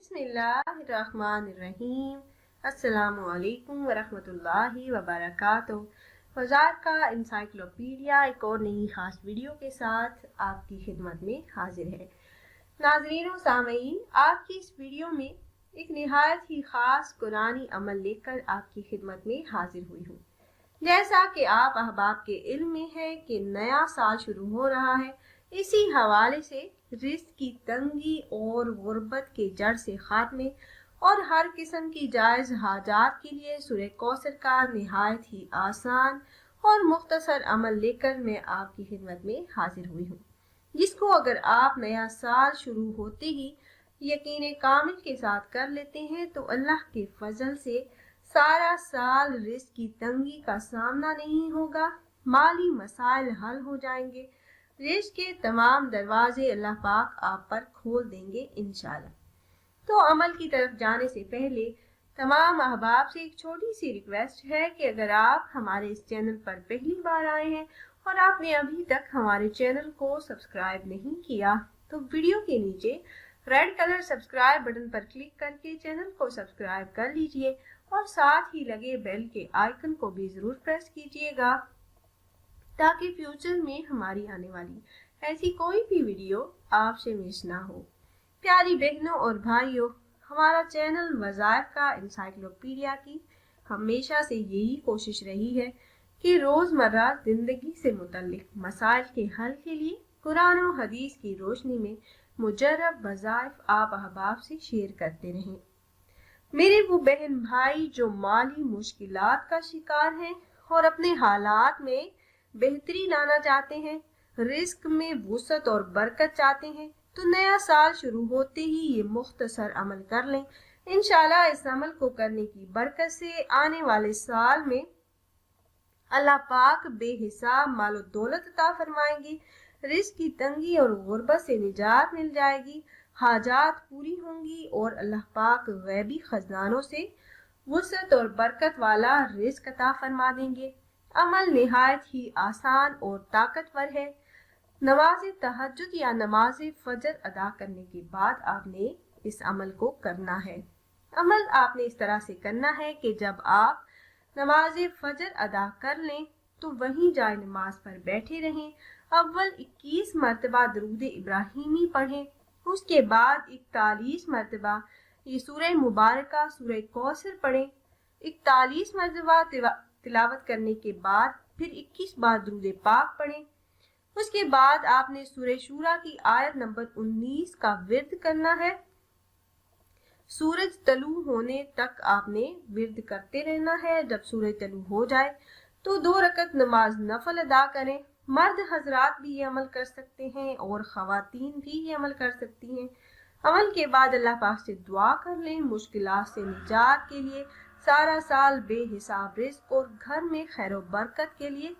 बिस्मिल्लाहिर्रहमानिर्रहीम। अस्सलामु अलैकुम वरहमतुल्लाहि वबरकातुहू। वज़ारत का इंसाइक्लोपीडिया एक और नई खास वीडियो के साथ आपकी खिदमत में हाजिर है। नाज़रीन व सामईन, आज की इस वीडियो में एक निहायत ही खास कुरानी अमल लेकर आपकी खिदमत में हाजिर हुई हूँ। जैसा कि आप अहबाब के इल्म में है कि नया साल शुरू हो रहा है, इसी हवाले से रिज़्क़ की तंगी और गुर्बत के जड़ से खात्मे और हर किस्म की जायज़ हाजात के लिए सूरह कौसर का निहायत ही आसान और मुख्तसर अमल लेकर मैं आपकी खिदमत में हाजिर हुई हूँ, जिसको अगर आप नया साल शुरू होते ही यकीन कामिल के साथ कर लेते हैं तो अल्लाह के फजल से सारा साल रिज़्क़ की तंगी का सामना नहीं होगा, माली मसाइल हल हो जाएंगे, रिज़्क़ के तमाम दरवाजे अल्लाह पाक आप पर खोल देंगे इंशाअल्लाह। तो अमल की तरफ जाने से पहले तमाम अहबाब से एक छोटी सी रिक्वेस्ट है कि अगर आप हमारे इस चैनल पर पहली बार आए हैं और आपने अभी तक हमारे चैनल को सब्सक्राइब नहीं किया तो वीडियो के नीचे रेड कलर सब्सक्राइब बटन पर क्लिक करके चैनल को सब्सक्राइब कर लीजिए और साथ ही लगे बेल के आइकन को भी जरूर प्रेस कीजिएगा ताकि फ्यूचर में हमारी आने वाली ऐसी कोई भी वीडियो आपसे मिस ना हो। प्यारी बहनों और भाइयों, हमारा चैनल वज़ारत का इंसाइक्लोपीडिया की हमेशा से यही कोशिश रही है कि रोज़मर्रा ज़िंदगी से मुतल्लिक मसाइल के हल के लिए कुरान और हदीस की रोशनी में मुजर्रब वज़ाइफ आप अहबाब से शेयर करते रहें। मेरे वो बहन भाई जो माली मुश्किलात का शिकार हैं और अपने हालात में बेहतरी लाना चाहते हैं, रिज़्क़ में वुसअत और बरकत चाहते हैं, तो नया साल शुरू होते ही ये मुख्तसर अमल कर लें। इंशाल्लाह इस अमल को करने की बरकत से आने वाले साल में अल्लाह पाक बेहिसाब मालो दौलत अता फरमाएंगे, रिज़्क़ की तंगी और गुर्बत से निजात मिल जाएगी, हाजात पूरी होंगी और अल्लाह पाक गैबी खजानों से वुसअत और बरकत वाला रिज़्क़ अता फरमा देंगे। अमल निहायत ही आसान और ताकतवर है। नमाज तहज्जुद या नमाज फजर अदा करने के बाद आपने इस अमल को करना है। अमल आपने इस तरह से करना है कि जब आप नमाज फजर अदा कर लें तो वहीं जाए नमाज पर बैठे रहें। अव्वल 21 मरतबा दरूद इब्राहिमी पढ़ें, उसके बाद 41 मरतबा ये सूरह मुबारका सूरह कौसर पढ़ें। 41 मरतबा तिलावत करने के बाद फिर 21 बार दरूद पाक पढ़ें। उसके बाद आपने सूरह शूरा की आयत नंबर 19 का विर्द करना है। सूरज तलू होने तक आपने विर्द करते रहना है। जब सूरज तलू हो जाए तो 2 रकत नमाज नफल अदा करें। मर्द हजरात भी ये अमल कर सकते हैं और खवातीन भी ये अमल कर सकती हैं। अमल के बाद अल्लाह पाक से दुआ कर लें मुश्किलात से निजात के लिए, सारा साल बेहिसाब रिज़्क़ और घर में खैर बरकत के लिए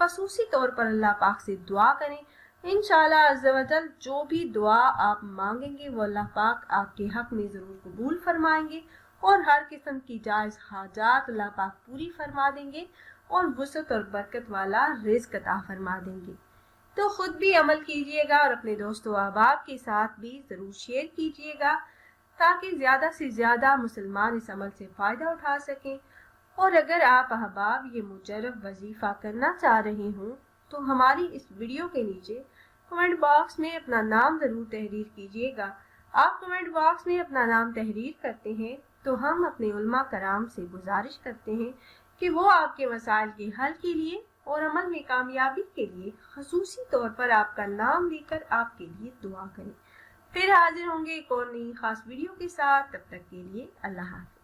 खसूसी तौर पर अल्लाह पाक से दुआ करें। इंशाअल्लाह अज़्ज़ा वजल जो भी दुआ आप मांगेंगे वो अल्लाह पाक आपके हक में ज़रूर कबूल फरमाएंगे और हर किस्म की जायज़ हाजात अल्लाह पाक पूरी फरमा देंगे और वुसअत और बरकत वाला रिज़्क़ अता फरमा देंगे। तो खुद भी अमल कीजिएगा और अपने दोस्तों अहबाब के साथ भी ज़रूर शेयर कीजिएगा ताकि ज़्यादा से ज़्यादा मुसलमान इस अमल से फ़ायदा उठा सकें। और अगर आप अहबाब ये मुजर्रब वजीफ़ा करना चाह रहे हों तो हमारी इस वीडियो के नीचे कमेंट बॉक्स में अपना नाम ज़रूर तहरीर कीजिएगा। आप कमेंट बॉक्स में अपना नाम तहरीर करते हैं तो हम अपने उलमा कराम से गुजारिश करते हैं कि वो आपके मसाइल के हल के लिए और अमल में कामयाबी के लिए खसूसी तौर पर आपका नाम लेकर आपके लिए दुआ करें। फिर हाजिर होंगे एक और नई खास वीडियो के साथ, तब तक के लिए अल्लाह हाफ़िज़।